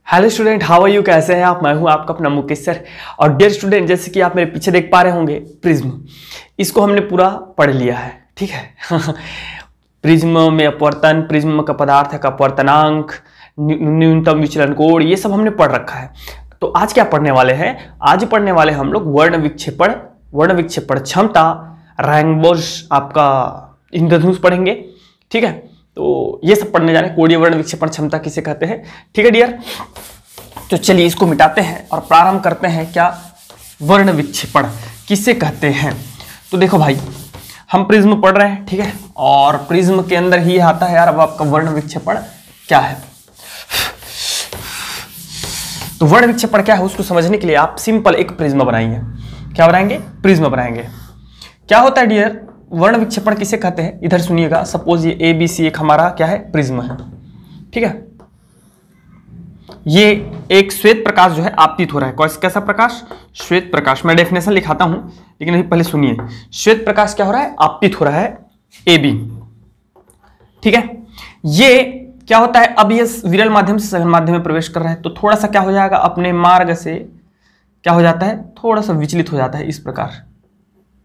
Hello student, how are you? कैसे हैं आप? मैं हूं आपका अपना मुकेश सर। और डियर स्टूडेंट, जैसे कि आप मेरे पीछे देख पा रहे होंगे, प्रिज्म, इसको हमने पूरा पढ़ लिया है, ठीक है। प्रिज्म में अपवर्तन, प्रिज्म का पदार्थ का अपवर्तनांक, न्यूनतम विचलन कोण, ये सब हमने पढ़ रखा है। तो आज क्या पढ़ने वाले हैं? आज पढ़ने वाले हम लोग वर्ण विक्षेपण क्षमता, रैंगबोर्ज आपका इंद्रधनुष पढ़ेंगे, ठीक है। तो ये सब पढ़ने जा रहे हैं। कोणीय वर्ण विक्षेपण क्षमता किसे कहते हैं, ठीक है डियर। तो चलिए इसको मिटाते हैं और प्रारंभ करते हैं। क्या वर्ण विक्षेपण किसे कहते हैं? तो देखो भाई, हम प्रिज्म पढ़ रहे हैं, ठीक है, और प्रिज्म के अंदर ही आता है यार अब आपका वर्ण विक्षेपण क्या है। तो वर्ण विक्षेपण क्या है उसको समझने के लिए आप सिंपल एक प्रिज्म बनाएंगे। क्या बनाएंगे? प्रिज्म बनाएंगे। क्या होता है डियर, वर्ण विक्षेपण किसे कहते हैं? इधर सुनिएगा, सपोज ये ABC एक हमारा क्या है, प्रिज्म है, ठीक है। ये एक श्वेत प्रकाश जो है आपतित हो रहा है। कैसा प्रकाश? श्वेत प्रकाश। मैं डेफिनेशन लिखाता हूं, लेकिन अभी पहले सुनिए। श्वेत प्रकाश क्या हो रहा है? आपतित हो रहा है, AB, ठीक है। ये क्या होता है, अब ये विरल माध्यम से सघन माध्यम में प्रवेश कर रहा है, तो थोड़ा सा क्या हो जाएगा, अपने मार्ग से क्या हो जाता है, थोड़ा सा विचलित हो जाता है, इस प्रकार,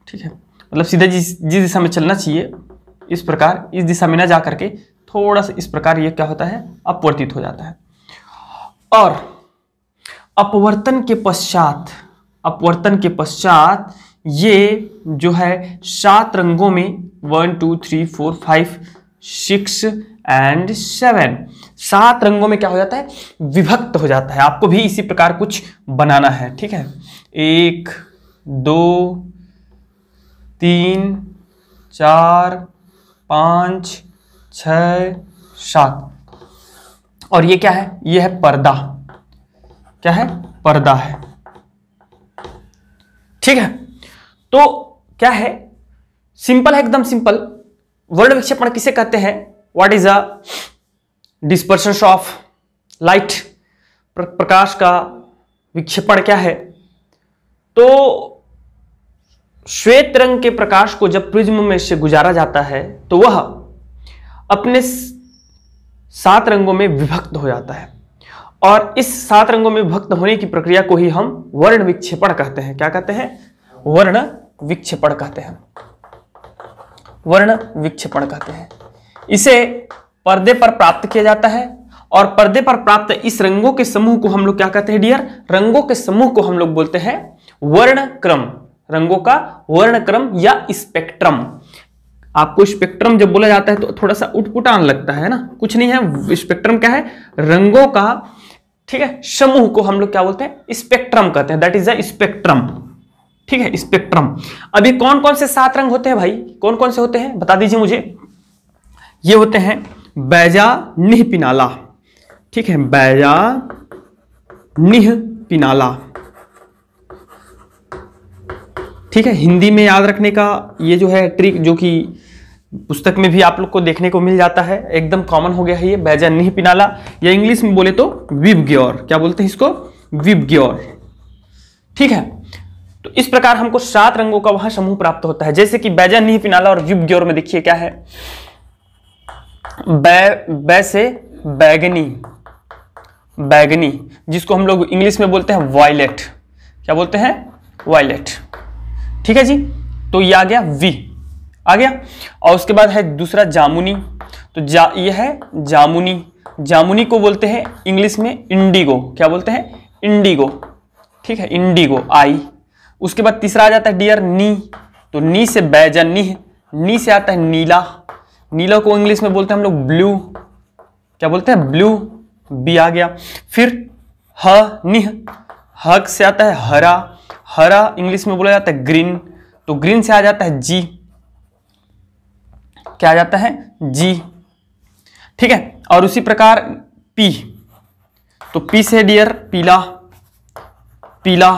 ठीक है। मतलब सीधा जिस दिशा में चलना चाहिए, इस प्रकार, इस दिशा में ना जा करके थोड़ा सा इस प्रकार ये क्या होता है, अपवर्तित हो जाता है। और अपवर्तन के पश्चात ये जो है 7 रंगों में 1 2 3 4 5 6 and 7 7 रंगों में क्या हो जाता है, विभक्त हो जाता है। आपको भी इसी प्रकार कुछ बनाना है, ठीक है। 1 2 3 4 5 6 7। और ये क्या है? ये है पर्दा। क्या है? पर्दा है, ठीक है। तो क्या है, सिंपल है, एकदम सिंपल। वर्ण विक्षेपण किसे कहते हैं? What is a dispersion of light? प्रकाश का विक्षेपण क्या है? तो श्वेत रंग के प्रकाश को जब प्रिज्म में से गुजारा जाता है तो वह अपने 7 रंगों में विभक्त हो जाता है, और इस 7 रंगों में विभक्त होने की प्रक्रिया को ही हम वर्ण विक्षेपण कहते हैं। क्या कहते हैं? वर्ण विक्षेपण कहते हैं। वर्ण विक्षेपण कहते हैं। इसे पर्दे पर प्राप्त किया जाता है, और पर्दे पर प्राप्त इस रंगों के समूह को हम लोग क्या कहते हैं डियर? रंगों के समूह को हम लोग बोलते हैं वर्णक्रम। रंगों का वर्णक्रम या स्पेक्ट्रम। आपको स्पेक्ट्रम जब बोला जाता है तो थोड़ा सा उटपुटान लगता है ना, कुछ नहीं है। स्पेक्ट्रम क्या है? रंगों का, ठीक है, समूह को हम लोग क्या बोलते हैं? स्पेक्ट्रम कहते हैं। दैट इज अ स्पेक्ट्रम, ठीक है, स्पेक्ट्रम। अभी कौन कौन से 7 रंग होते हैं भाई? कौन कौन से होते हैं बता दीजिए मुझे। ये होते हैं बैजा निह पिनाला, ठीक है, बैजा निह पिनाला, ठीक है। हिंदी में याद रखने का ये जो है ट्रिक, जो कि पुस्तक में भी आप लोग को देखने को मिल जाता है, एकदम कॉमन हो गया है ये, बैजा निह पिनाला, या इंग्लिश में बोले तो विबग्योर। क्या बोलते हैं इसको? विबग्योर, ठीक है। तो इस प्रकार हमको 7 रंगों का वहां समूह प्राप्त होता है। जैसे कि बैजा निह पिनाला और विबग्योर में देखिए क्या है, बै से बैगनी, बैगनी, जिसको हम लोग इंग्लिश में बोलते हैं वायलेट। क्या बोलते हैं? वायलेट, ठीक है जी। तो ये आ गया, वी आ गया। और उसके बाद है दूसरा जामुनी। तो ये है जामुनी। जामुनी को बोलते हैं इंग्लिश में इंडिगो। क्या बोलते हैं? इंडिगो, ठीक है, इंडिगो, आई। उसके बाद तीसरा आ जाता है डियर नी। तो नी से बैजा निह, नी से आता है नीला। नीला को इंग्लिश में बोलते हैं हम लोग ब्लू। क्या बोलते हैं? ब्लू, बी आ गया। फिर ह निह, हक से आता है हरा। हरा इंग्लिश में बोला जाता है ग्रीन। तो ग्रीन से आ जाता है जी। क्या आ जाता है? जी, ठीक है। और उसी प्रकार पी। तो पी से डियर पीला, पीला,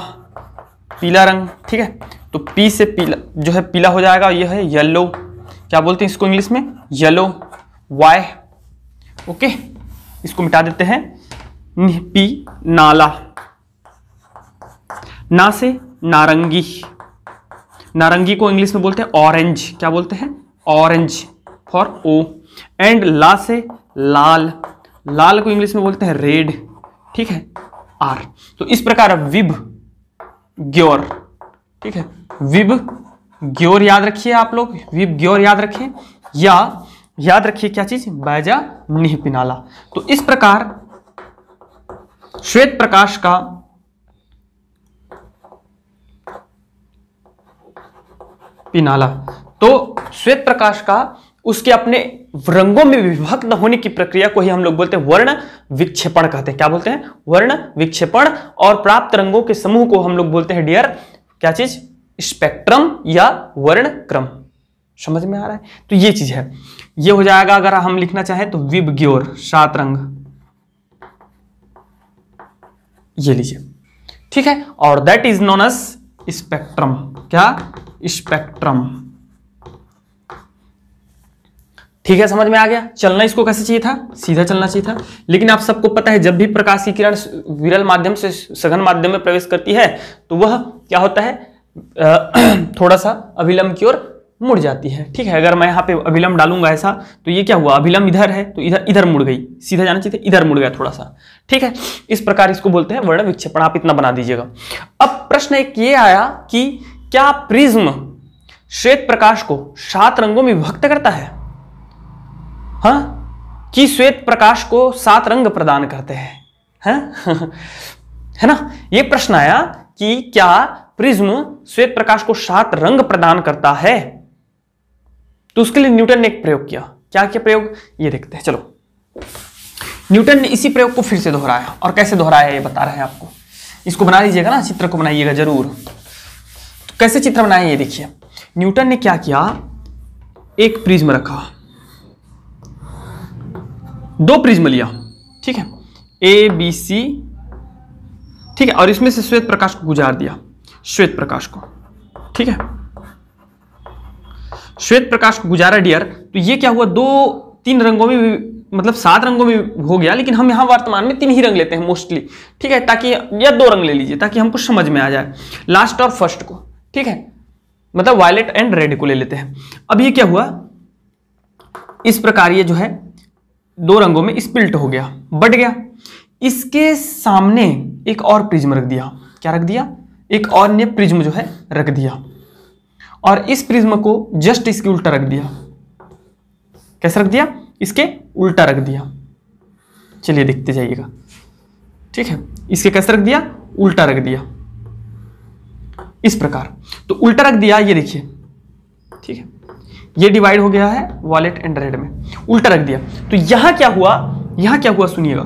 पीला रंग, ठीक है। तो पी से पीला जो है पीला हो जाएगा, यह है येलो। क्या बोलते हैं इसको इंग्लिश में? Yellow, Y, okay. इसको मिटा देते हैं, पी नाला। ना से नारंगी। नारंगी को इंग्लिश में बोलते हैं ऑरेंज। क्या बोलते हैं? Orange, for O. एंड ला से लाल। लाल को इंग्लिश में बोलते हैं रेड। ठीक है, R। तो इस प्रकार विबग्योर, ठीक है, विबग्योर याद रखिए आप लोग, विबग्योर याद रखें, या याद रखिए क्या चीज, बैजानिह पिनाला। तो इस प्रकार श्वेत प्रकाश का पिनाला, तो श्वेत प्रकाश का उसके अपने रंगों में विभक्त होने की प्रक्रिया को ही हम लोग बोलते हैं वर्ण विक्षेपण कहते हैं। क्या बोलते हैं, वर्ण विक्षेपण। और प्राप्त रंगों के समूह को हम लोग बोलते हैं डियर क्या चीज, स्पेक्ट्रम या वर्ण क्रम। समझ में आ रहा है? तो ये चीज है, ये हो जाएगा। अगर हम लिखना चाहें तो विबग्योर 7 रंग, ये लीजिए, ठीक है। और that is known as spectrum. क्या, स्पेक्ट्रम। ठीक है, समझ में आ गया। चलना इसको कैसे चाहिए था, सीधा चलना चाहिए था। लेकिन आप सबको पता है जब भी प्रकाश की किरण विरल माध्यम से सघन माध्यम में प्रवेश करती है तो वह क्या होता है, थोड़ा सा अभिलंब की ओर मुड़ जाती है। ठीक है, अगर मैं यहाँ पे अभिलंब डालूंगा ऐसा तो ये क्या हुआ, अभिलंब इधर है तो इधर इधर मुड़ गई, सीधा जाना चाहिए था, इधर मुड़ गया थोड़ा सा। ठीक है, इस प्रकार इसको बोलते हैं वर्ण विक्षेपण। आप इतना बना दीजिएगा। अब प्रश्न एक ये आया कि क्या प्रिज्म श्वेत प्रकाश को 7 रंगों में विभक्त करता है? हाँ, कि श्वेत प्रकाश को 7 रंग प्रदान करते हैं, है ना। ये प्रश्न आया कि क्या प्रिज्म श्वेत प्रकाश को 7 रंग प्रदान करता है? तो उसके लिए न्यूटन ने एक प्रयोग किया। क्या किया प्रयोग, ये देखते हैं। चलो, न्यूटन ने इसी प्रयोग को फिर से दोहराया, और कैसे दोहराया ये बता रहे हैं आपको। इसको बना लीजिएगा ना, चित्र को बनाइएगा जरूर। तो कैसे चित्र बनाए ये देखिए। न्यूटन ने क्या किया, एक प्रिज्म रखा, 2 प्रिज्म लिया, ठीक है, ए बी सी, ठीक है, और इसमें से श्वेत प्रकाश को गुजार दिया, श्वेत प्रकाश को, ठीक है, श्वेत प्रकाश को गुजारा डियर। तो ये क्या हुआ, 2-3 रंगों में, मतलब 7 रंगों में हो गया, लेकिन हम यहां वर्तमान में 3 ही रंग लेते हैं मोस्टली, ठीक है, ताकि, या 2 रंग ले लीजिए ताकि हमको समझ में आ जाए, लास्ट और फर्स्ट को, ठीक है, मतलब वायलेट एंड रेड को ले लेते हैं। अब ये क्या हुआ, इस प्रकार ये जो है 2 रंगों में स्प्लिट हो गया, बढ़ गया। इसके सामने एक और प्रिज्म रख दिया। क्या रख दिया, एक और ने प्रिज्म जो है रख दिया, और इस प्रिज्म को जस्ट इसके उल्टा रख दिया। कैसे रख दिया, इसके उल्टा रख दिया। चलिए देखते जाइएगा, ठीक है, इसके कैसे रख दिया, उल्टा रख दिया, इस प्रकार। तो उल्टा रख दिया, ये देखिए, ठीक है, ये डिवाइड हो गया है वॉयलेट एंड रेड में, उल्टा रख दिया। तो यहां क्या हुआ, यहां क्या हुआ सुनिएगा,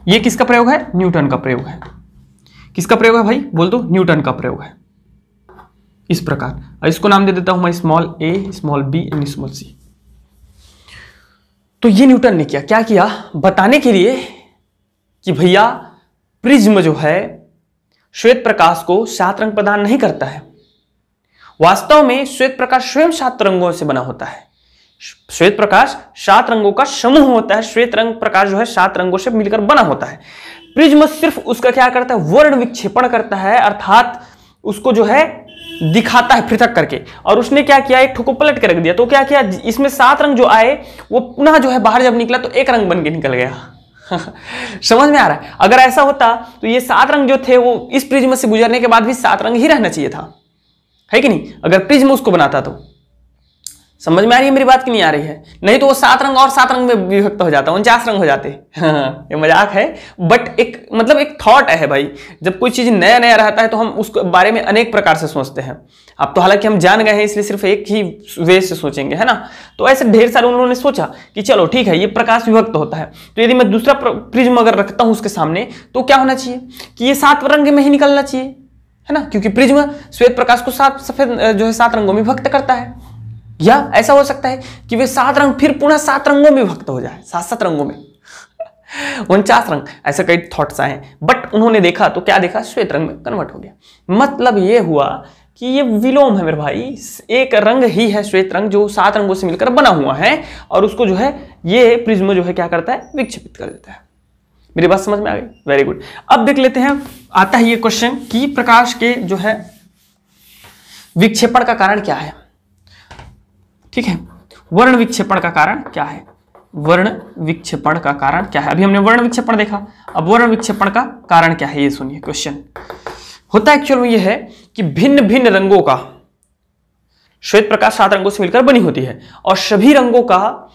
ये किसका प्रयोग है, न्यूटन का प्रयोग है। किसका प्रयोग है भाई, बोल दो, न्यूटन का प्रयोग है। इस प्रकार, और इसको नाम दे देता हूं मैं small a, small b and small c। तो ये न्यूटन ने क्या किया, बताने के लिए कि भैया प्रिज्म जो है श्वेत प्रकाश को 7 रंग प्रदान नहीं करता है। वास्तव में श्वेत प्रकाश स्वयं 7 रंगों से बना होता है। श्वेत प्रकाश 7 रंगों का समूह होता है। श्वेत रंग प्रकाश जो है 7 रंगों से मिलकर बना होता है। प्रिज्म सिर्फ उसका क्या करता है, वर्ण विक्षेपण करता है, अर्थात उसको जो है दिखाता है पृथक करके। और उसने क्या किया, एक ठोको पलट के रख दिया। तो क्या किया, इसमें 7 रंग जो आए वो पुनः जो है बाहर जब निकला तो एक रंग बन के निकल गया। समझ में आ रहा है। अगर ऐसा होता तो ये 7 रंग जो थे वो इस प्रिज्म से गुजरने के बाद भी 7 रंग ही रहना चाहिए था, है कि नहीं, अगर प्रिज्म उसको बनाता तो। समझ में आ रही है मेरी बात की नहीं आ रही है? नहीं तो वो 7 रंग और 7 रंग में विभक्त हो जाता, 49 रंग हो जाते। ये मजाक है, बट एक मतलब एक थॉट है भाई। जब कोई चीज नया नया रहता है तो हम उसके बारे में अनेक प्रकार से सोचते हैं। अब तो हालांकि हम जान गए हैं इसलिए सिर्फ एक ही वे से सोचेंगे, है ना। तो ऐसे ढेर सारे उन्होंने सोचा कि चलो ठीक है, ये प्रकाश विभक्त होता है, तो यदि मैं दूसरा प्रिज्म अगर रखता हूं उसके सामने तो क्या होना चाहिए कि ये 7 रंग में ही निकलना चाहिए, है ना, क्योंकि प्रिज्म श्वेत प्रकाश को 7 सफेद जो है 7 रंगों में विभक्त करता है। या ऐसा हो सकता है कि वे 7 रंग फिर पुनः 7 रंगों में विभक्त हो जाए, 7-7 रंगों में 49 रंग, ऐसे कई थॉट्स आए। बट उन्होंने देखा तो क्या देखा, श्वेत रंग में कन्वर्ट हो गया। मतलब ये हुआ कि ये विलोम है मेरे भाई, एक रंग ही है श्वेत रंग जो 7 रंगों से मिलकर बना हुआ है, और उसको जो है ये प्रिज्म जो है क्या करता है, विक्षेपित कर देता है। मेरी बात समझ में आ गई? Very good. अब देख लेते हैं, आता है ये क्वेश्चन कि प्रकाश के जो है विक्षेपण का कारण क्या है। ठीक है, वर्ण विक्षेपण का कारण क्या है? वर्ण विक्षेपण का कारण क्या है? अभी हमने वर्ण विक्षेपण देखा, अब वर्ण विक्षेपण का कारण क्या है ये सुनिए। क्वेश्चन होता है एक्चुअल में ये है कि भिन्न भिन्न रंगों का, श्वेत प्रकाश 7 रंगों से मिलकर बनी होती है और सभी रंगों का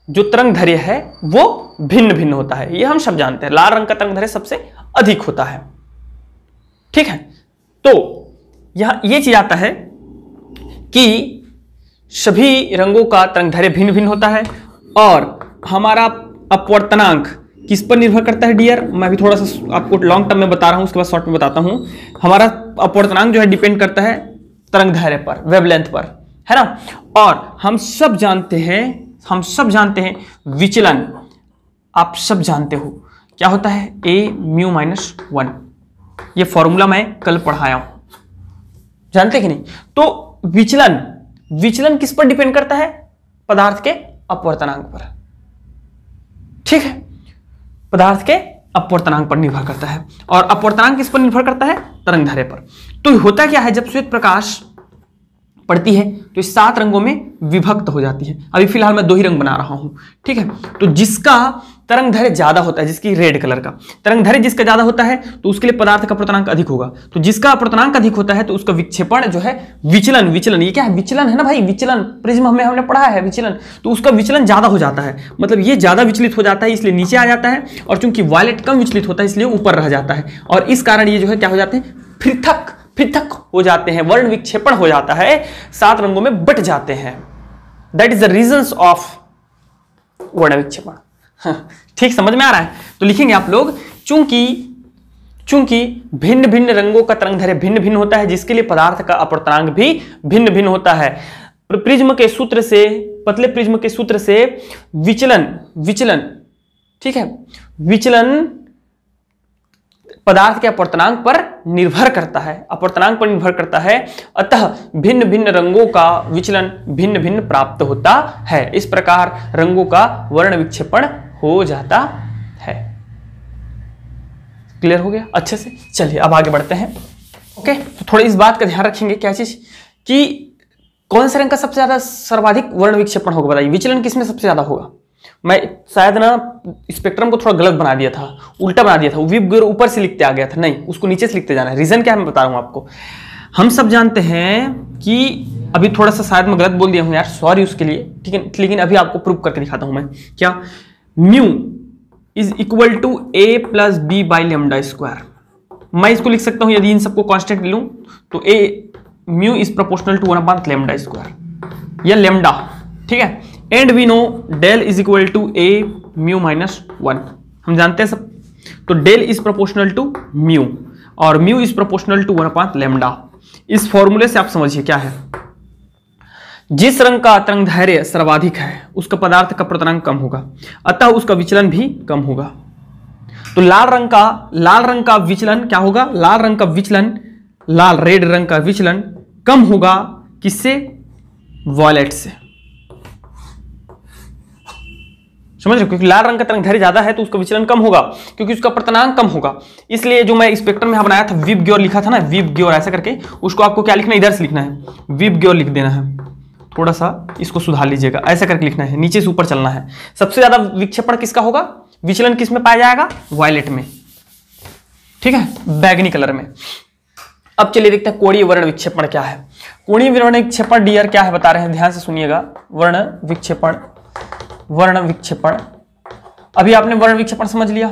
जो तरंगदैर्घ्य है वो भिन्न भिन्न होता है, ये हम सब जानते हैं। लाल रंग का तरंगदैर्घ्य सबसे अधिक होता है, ठीक है। तो यहां ये चीज आता है कि सभी रंगों का तरंगदैर्घ्य भिन्न भिन्न होता है और हमारा अपवर्तनांक किस पर निर्भर करता है डियर? मैं भी थोड़ा सा आपको लॉन्ग टर्म में बता रहा हूं, उसके बाद शॉर्ट में बताता हूं। हमारा अपवर्तनांक जो है डिपेंड करता है तरंगदैर्घ्य पर, वेवलेंथ पर, है ना। और हम सब जानते हैं विचलन, आप सब जानते हो क्या होता है, a म्यू माइनस 1। ये फॉर्मूला मैं कल पढ़ाया हूं, जानते कि नहीं? तो विचलन किस पर डिपेंड करता है? पदार्थ के अपवर्तनांक पर, ठीक है। पदार्थ के अपवर्तनांक पर निर्भर करता है और अपवर्तनांक किस पर निर्भर करता है? तरंगदैर्घ्य पर। तो होता क्या है, जब श्वेत प्रकाश पड़ती है तो इस 7 रंगों में विभक्त हो जाती है। अभी फिलहाल मैं 2 ही रंग बना रहा हूं, ठीक है। तो जिसका तरंगदैर्घ्य ज्यादा होता है, जिसकी रेड कलर का तरंगदैर्घ्य जिसका ज्यादा होता है तो उसके लिए पदार्थ का अपवर्तनांक अधिक होगा। तो जिसका अपवर्तनांक अधिक होता है तो उसका विक्षेपण जो है विचलन, ये क्या है? विचलन है ना भाई, विचलन। प्रिज्म में हमने पढ़ा है विचलन, तो उसका विचलन ज्यादा हो जाता है, मतलब ये ज्यादा विचलित हो जाता है इसलिए नीचे आ जाता है, और चूंकि वायलेट कम विचलित होता है इसलिए ऊपर रह जाता है, और इस कारण ये जो है क्या हो जाते हैं? पृथक हो जाते हैं, वर्ण विक्षेपण हो जाता है, 7 रंगों में बट जाते हैं। That is the reasons of वर्ण विक्षेपण। ठीक समझ में आ रहा है? तो लिखेंगे आप लोग, चूंकि भिन्न भिन्न रंगों का तरंगदैर्घ्य भिन्न भिन्न होता है, जिसके लिए पदार्थ का अपवर्तनांक भी भिन्न भिन्न होता है। प्रिज्म के सूत्र से, पतले प्रिज्म के सूत्र से विचलन, ठीक है, विचलन पदार्थ के अपवर्तनांक पर निर्भर करता है, अतः भिन्न भिन्न रंगों का विचलन भिन्न भिन्न प्राप्त होता है। इस प्रकार रंगों का वर्ण विक्षेपण हो जाता है। क्लियर हो गया अच्छे से? चलिए अब आगे बढ़ते हैं। ओके, तो थोड़ा इस बात का ध्यान रखेंगे, क्या चीज, कि कौन से रंग का सबसे ज्यादा सर्वाधिक वर्ण विक्षेपण होगा? बताइए, विचलन किसमें सबसे ज्यादा होगा? मैं शायद ना स्पेक्ट्रम को थोड़ा गलत बना दिया था, उल्टा बना दिया था, विब गियर ऊपर से लिखते आ गया था, नहीं, उसको नीचे से लिखते जाना है। रीजन क्या है मैं बता रहा हूं आपको। हम सब जानते हैं कि अभी थोड़ा सा शायद मैं गलत बोल दिया हूं यार, सॉरी उसके लिए, ठीक है, लेकिन अभी आपको प्रूव करके दिखाता हूं मैं। क्या? Mu is equal to a plus B by lambda square. मैं इसको लिख सकता हूं, यदि इन सबको कांस्टेंट लूं तो mu is proportional to 1/, lambda square या लेमडा, ठीक है। And we know del is equal to a mu minus 1, हम जानते हैं सब। तो del is proportional to mu और mu is proportional to 1/, lambda. इस फॉर्मूले से आप समझिए क्या है, जिस रंग का तरंगदैर्घ्य सर्वाधिक है उसका पदार्थ का अपवर्तनांक कम होगा, अतः उसका विचलन भी कम होगा। तो लाल रंग का विचलन क्या होगा? रेड रंग का विचलन कम होगा, किससे? वॉयलेट से। समझ रहे? क्योंकि लाल रंग का तरंगदैर्घ्य ज्यादा है तो उसका विचलन कम होगा, क्योंकि उसका अपवर्तनांक कम होगा। इसलिए जो मैं स्पेक्ट्रम में बनाया था, विब ग्योर लिखा था ना, विब ग्योर ऐसा करके, उसको आपको क्या लिखना है? इधर से लिखना है, विब ग्योर लिख देना है। थोड़ा सा इसको सुधार लीजिएगा, ऐसा करके लिखना है, नीचे से ऊपर चलना है। सबसे ज्यादा विक्षेपण किसका होगा? विचलन किस में पाया जाएगा? वायलेट में, ठीक है, बैगनी कलर में। अब चलिए देखते हैं कोणीय वर्ण विक्षेपण क्या है। कोणीय वर्ण विक्षेपण डियर क्या है बता रहे हैं, ध्यान से सुनिएगा। वर्ण विक्षेपण, अभी आपने वर्ण विक्षेपण समझ लिया।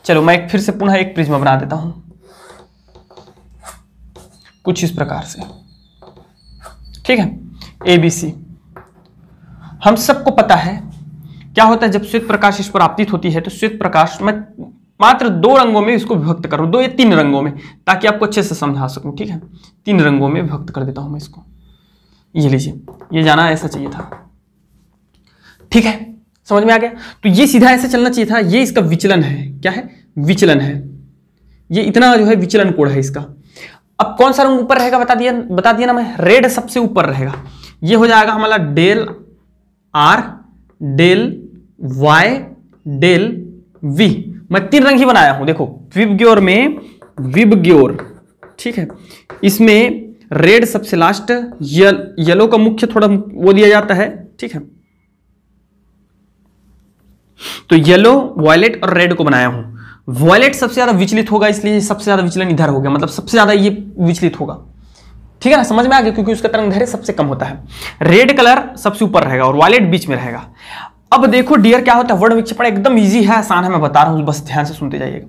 चलो मैं फिर से पुनः एक प्रिज्म बना देता हूं कुछ इस प्रकार से, ठीक है, ABC। हम सबको पता है क्या होता है जब श्वेत प्रकाश इस पर आपतित होती है, तो श्वेत प्रकाश मैं मात्र 2 रंगों में इसको विभक्त करूं, 2 या 3 रंगों में, ताकि आपको अच्छे से समझा सकूं, ठीक है। 3 रंगों में विभक्त कर देता हूं मैं इसको। ये लीजिए, ये जाना ऐसा चाहिए था, ठीक है, समझ में आ गया। तो ये सीधा ऐसे चलना चाहिए था, ये इसका विचलन है। क्या है? विचलन है। ये इतना जो है विचलन कोण है इसका। अब कौन सा रंग ऊपर रहेगा बता दिया ना मैं, रेड सबसे ऊपर रहेगा। ये हो जाएगा हमारा del R, del Y, del V. मैं 3 रंग ही बनाया हूं, देखो, विबग्योर में विबग्योर, ठीक है, इसमें रेड सबसे लास्ट, येलो का मुख्य थोड़ा वो दिया जाता है, ठीक है, तो येलो, वॉयलेट और रेड को बनाया हूं। वॉयलेट सबसे ज्यादा विचलित होगा, इसलिए सबसे ज्यादा विचलन इधर हो गया, मतलब सबसे ज्यादा ये विचलित होगा। ठीक है ना, समझ में आ गया, क्योंकि उसका तरंग दैर्ध्य सबसे कम होता है। रेड कलर सबसे ऊपर रहेगा और वॉयलेट बीच में रहेगा। अब देखो डियर क्या होता है, वर्ण विक्षेपण एकदम इजी है, आसान है, मैं बता रहा हूं, बस ध्यान से सुनते जाइएगा।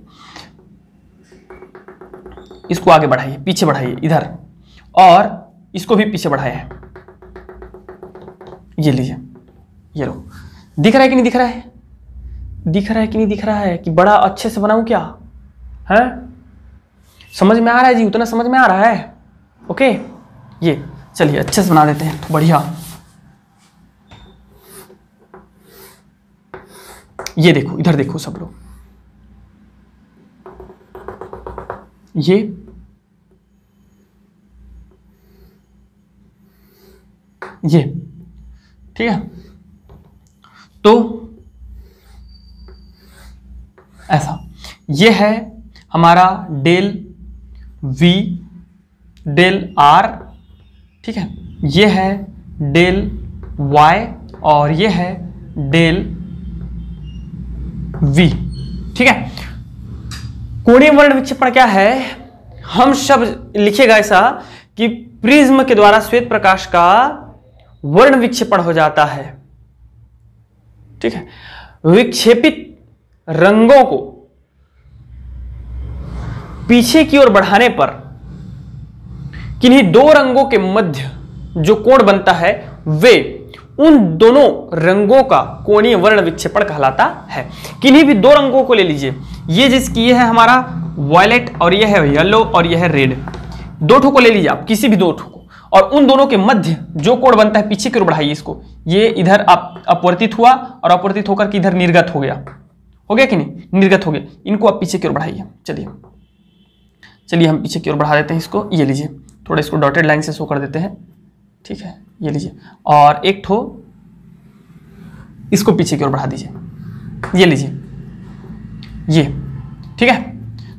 इसको आगे बढ़ाइए, पीछे बढ़ाइए इधर, और इसको भी पीछे बढ़ाइए। ये लीजिए, ये लो, दिख रहा है कि नहीं दिख रहा है? दिख रहा है कि नहीं दिख रहा है? कि बड़ा अच्छे से बनाऊं क्या है? समझ में आ रहा है जी? उतना समझ में आ रहा है? ओके, ये चलिए अच्छे से बना देते हैं, बढ़िया। ये देखो, इधर देखो सब लोग, ये ठीक है। तो ऐसा ये है हमारा डेल V डेल R, ठीक है, ये है डेल Y और ये है डेल V, ठीक है। कोणीय वर्ण विक्षेपण क्या है? हम शब्द लिखेगा ऐसा कि प्रिज्म के द्वारा श्वेत प्रकाश का वर्ण विक्षेपण हो जाता है, ठीक है। विक्षेपित रंगों को पीछे की ओर बढ़ाने पर किन्हीं दो रंगों के मध्य जो कोण बनता है वे उन दोनों रंगों का कोणीय वर्ण विक्षेपण कहलाता है। किन्हीं भी दो रंगों को ले लीजिए, ये जिसकी ये है हमारा वॉयलेट और ये है येलो और ये है रेड, दो ठो को ले लीजिए आप, किसी भी दो ठो को, और उन दोनों के मध्य जो कोण बनता है, पीछे की ओर बढ़ाइए इसको, ये इधर अपवर्तित हुआ और अपवर्तित होकर के इधर निर्गत हो गया कि नहीं? निर्गत हो गया। इनको आप पीछे की ओर बढ़ाइए। चलिए हम पीछे की ओर बढ़ा देते हैं इसको। ये लीजिए, थोड़ा इसको डॉटेड लाइन से शो कर देते हैं, ठीक है। ये लीजिए, और एक ठो इसको पीछे की ओर बढ़ा दीजिए। ये लीजिए, ये ठीक है।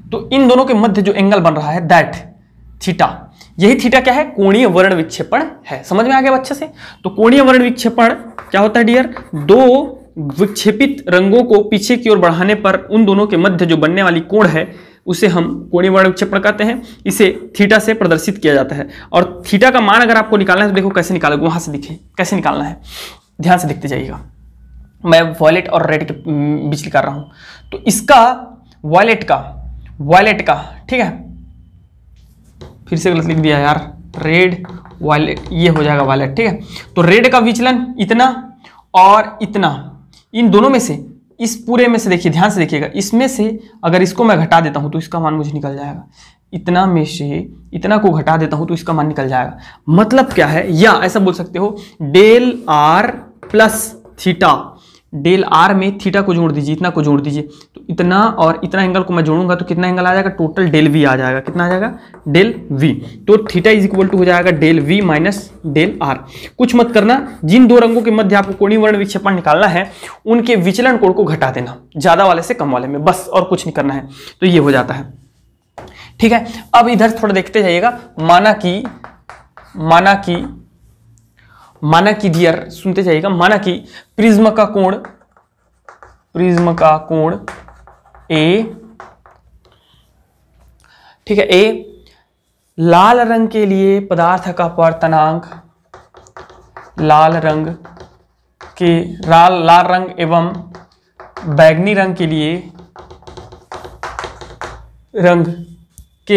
तो इन दोनों के मध्य जो एंगल बन रहा है दैट थीटा, यही थीटा क्या है? कोणीय वर्ण विक्षेपण है। समझ में आ गया अच्छे से? तो कोणीय वर्ण विक्षेपण क्या होता है डियर? दो विक्षेपित रंगों को पीछे की ओर बढ़ाने पर उन दोनों के मध्य जो बनने वाली कोण है उसे हम कोणीय वर्ण विक्षेपण कहते हैं। इसे थीटा से प्रदर्शित किया जाता है। और थीटा का मान अगर आपको निकालना है तो देखो कैसे निकालोगे, वहां से दिखे कैसे निकालना है, ध्यान से देखते जाइएगा। मैं वॉयलेट और रेड के बीच निकाल रहा हूं, तो इसका वॉयलेट का ठीक है, फिर से गलत लिख दिया यार, रेड वॉयलेट, ये हो जाएगा वॉयलेट, ठीक है। तो रेड का विचलन इतना और इतना, इन दोनों में से, इस पूरे में से देखिए, ध्यान से देखिएगा, इसमें से अगर इसको मैं घटा देता हूं तो इसका मान मुझे निकल जाएगा। इतना में से इतना को घटा देता हूं तो इसका मान निकल जाएगा। मतलब क्या है, या ऐसा बोल सकते हो del R plus theta, del R में थीटा को जोड़ दीजिए, इतना को जोड़ दीजिए, तो इतना और इतना एंगल को मैं जोड़ूंगा तो कितना एंगल आ जाएगा? टोटल डेल वी आ जाएगा। कितना आ जाएगा? Del V. तो थीटा इज इक्वल टू हो जाएगा del V minus del R. कुछ मत करना, जिन दो रंगों के मध्य आपको कोणीय वर्ण विक्षेपण निकालना है उनके विचलन कोण को घटा देना, ज्यादा वाले से कम वाले में, बस, और कुछ नहीं करना है। तो ये हो जाता है, ठीक है। अब इधर थोड़ा देखते जाइएगा। माना कि डियर सुनते जाइएगा, माना कि प्रिज्म का कोण ए, ठीक है, ए लाल रंग के लिए पदार्थ का अपवर्तनांक, लाल रंग एवं बैगनी रंग के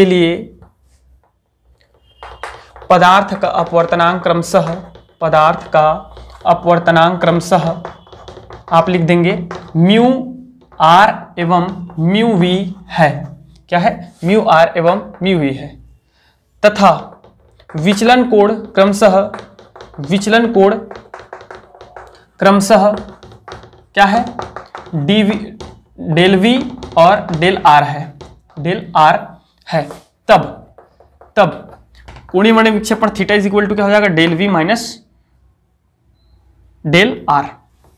लिए पदार्थ का अपवर्तनांक क्रमशः आप लिख देंगे म्यू आर एवं म्यू वी है। क्या है? म्यू आर एवं म्यू वी है। तथा विचलन कोण क्रमशः क्या है? डेल वी और डेल आर है। तब कोणीय वर्ण विक्षेपण थीटा इज इक्वल टू क्या हो जाएगा? Del V minus del R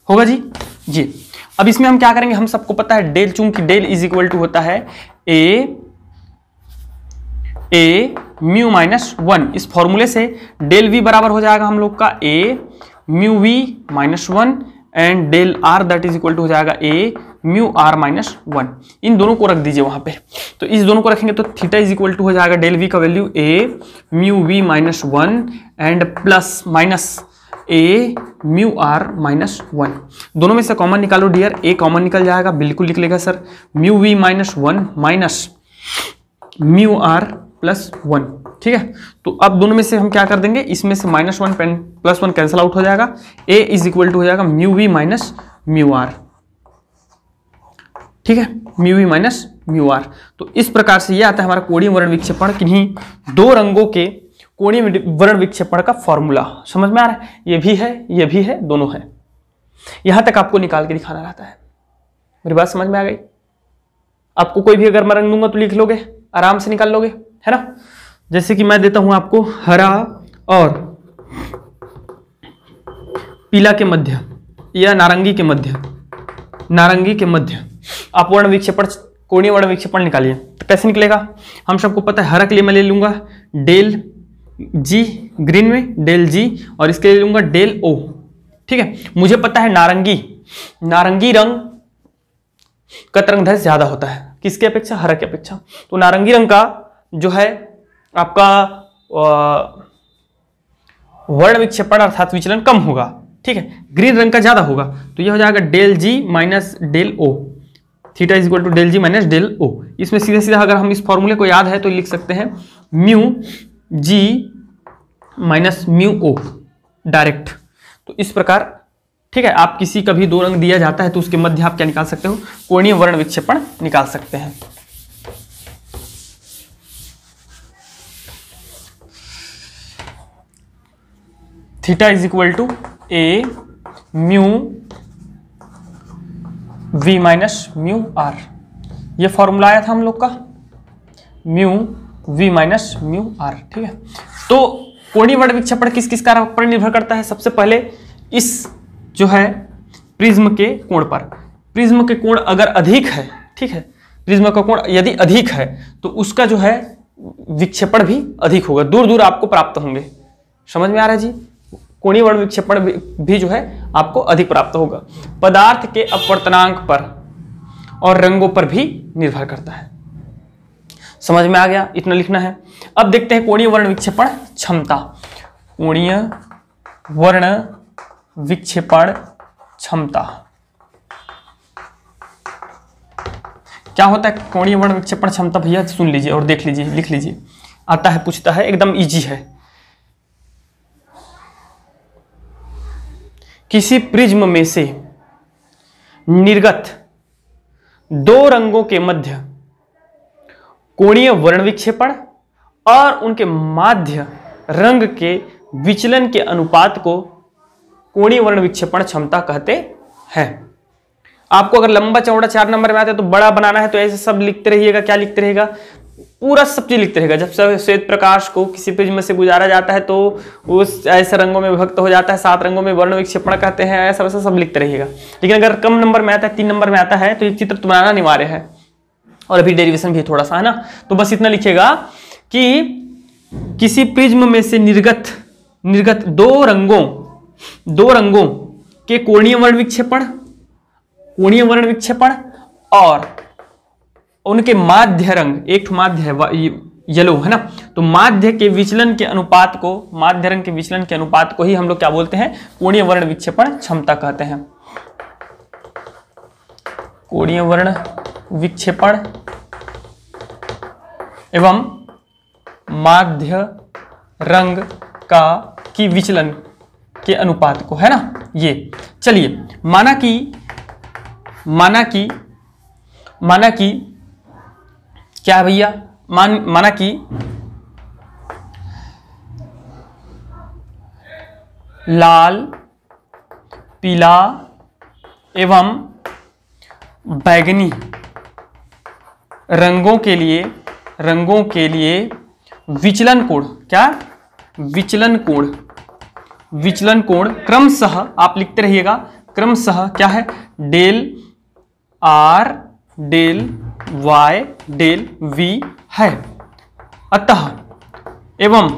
होगा जी। अब इसमें हम क्या करेंगे, हम सबको पता है डेल, चूंकि डेल इज इक्वल टू होता है ए म्यू माइनस 1, इस फॉर्मूले से डेल वी बराबर हो जाएगा हम लोग का A mu V minus 1 and del R that is equal to हो जाएगा ए म्यू आर माइनस 1। इन दोनों को रख दीजिए वहां पे, तो इस दोनों को रखेंगे तो थीटा इज इक्वल टू हो जाएगा डेल वी का value A mu V minus 1 and plus minus A mu R minus 1। दोनों में से कॉमन निकालो डियर, ए कॉमन निकल जाएगा, बिल्कुल लिख लेगा sir, mu V minus 1 minus mu R plus 1। ठीक है, तो अब दोनों में से हम क्या कर देंगे, इसमें से माइनस 1 प्लस 1 कैंसिल आउट हो जाएगा, ए इज इक्वल टू हो जाएगा mu V minus mu R. ठीक है, mu V minus mu R. तो इस प्रकार से ये आता है हमारा कोणीय वर्ण विक्षेपण किन्हीं दो रंगों के कोणीय वर्ण विक्षेपण का फॉर्मूला। समझ में आ रहा है, ये भी है, दोनों है। यहां तक आपको निकाल के दिखाना रहता है। मेरी बात समझ में आ गई? आपको कोई भी अगर मैं रंग दूंगा तो लिख लोगे, आराम से निकाल लोगे, है ना। जैसे कि मैं देता हूं आपको हरा और पीला के मध्य या नारंगी के मध्य आप वर्ण विक्षेपण, कोणीय वर्ण विक्षेपण निकालिए। तो कैसे निकलेगा, हम सबको पता है, हरा के लिए मैं ले लूंगा डेल जी ग्रीन में, डेल जी, और इसके लिए लूंगा डेल ओ। ठीक है, मुझे पता है नारंगी रंग का तरंगदैर्ध्य ज्यादा होता है किसके अपेक्षा, हरा के अपेक्षा। तो नारंगी रंग का जो है आपका वर्ण विक्षेपण अर्थात विचलन कम होगा। ठीक है, ग्रीन रंग का ज्यादा होगा, तो यह हो जाएगा del G minus del O, theta is equal to del G minus del O. इसमें सीधा सीधा अगर हम इस फॉर्मूले को याद है तो लिख सकते हैं म्यू जी माइनस म्यू ओ डायरेक्ट। तो इस प्रकार, ठीक है, आप किसी का भी दो रंग दिया जाता है तो उसके मध्य आप क्या निकाल सकते हो, कोणीय वर्ण विक्षेपण निकाल सकते हैं। Theta is equal to A mu V minus mu R, ये फॉर्मूला आया था हम लोग का, mu V minus mu R. ठीक है, तो कोणीय वर्ण विक्षेपण किस किस कारक पर निर्भर करता है। सबसे पहले इस जो है प्रिज्म के कोण पर, प्रिज्म के कोण अगर अधिक है, ठीक है, प्रिज्म का कोण यदि अधिक है तो उसका जो है विक्षेपण भी अधिक होगा, दूर दूर आपको प्राप्त होंगे। समझ में आ रहा है जी, कोणीय वर्ण विक्षेपण भी जो है आपको अधिक प्राप्त होगा। पदार्थ के अपवर्तनांक पर और रंगों पर भी निर्भर करता है। समझ में आ गया, इतना लिखना है। अब देखते हैं कोणीय वर्ण विक्षेपण क्षमता। कोणीय वर्ण विक्षेपण क्षमता क्या होता है? कोणीय वर्ण विक्षेपण क्षमता भैया सुन लीजिए और देख लीजिए, लिख लीजिए, आता है, पूछता है, एकदम इजी है। किसी प्रिज्म में से निर्गत दो रंगों के मध्य कोणीय वर्ण विक्षेपण और उनके माध्य रंग के विचलन के अनुपात को कोणीय वर्ण विक्षेपण क्षमता कहते हैं। आपको अगर लंबा चौड़ा 4 नंबर में आता है तो बड़ा बनाना है तो ऐसे सब लिखते रहिएगा। क्या लिखते रहेगा? पूरा सब चीज लिखते रहेगा। जब श्वेत प्रकाश को किसी प्रिज्म से गुजारा जाता है तो उस ऐसे रंगों में विभक्त हो जाता है, 7 रंगों में वर्ण विक्षेपण कहते हैं, ऐसा वैसा सब लिखते रहिएगा। लेकिन अगर कम नंबर में आता है, 3 नंबर में आता है, तो ये चित्र तो बनाना अनिवार्य है और अभी डेरिवेशन भी थोड़ा सा है ना। तो बस इतना लिखिएगा कि किसी प्रिज्म में से निर्गत दो रंगों के कोणीय वर्ण विक्षेपण और उनके माध्य रंग, एक माध्य है येलो है ना, तो माध्य के विचलन के अनुपात को, माध्य रंग के विचलन के अनुपात को ही हम लोग क्या बोलते हैं? कोणीय वर्ण विक्षेपण क्षमता कहते हैं। कोणीय वर्ण विक्षेपण एवं माध्य रंग की विचलन के अनुपात को, है ना। ये चलिए, माना कि क्या है भैया, माना कि लाल, पीला एवं बैंगनी रंगों के लिए विचलन कोण, क्या? विचलन कोण क्रमशः आप लिखते रहिएगा, क्रमशः क्या है? Del R, del Y, del V है। अतः एवं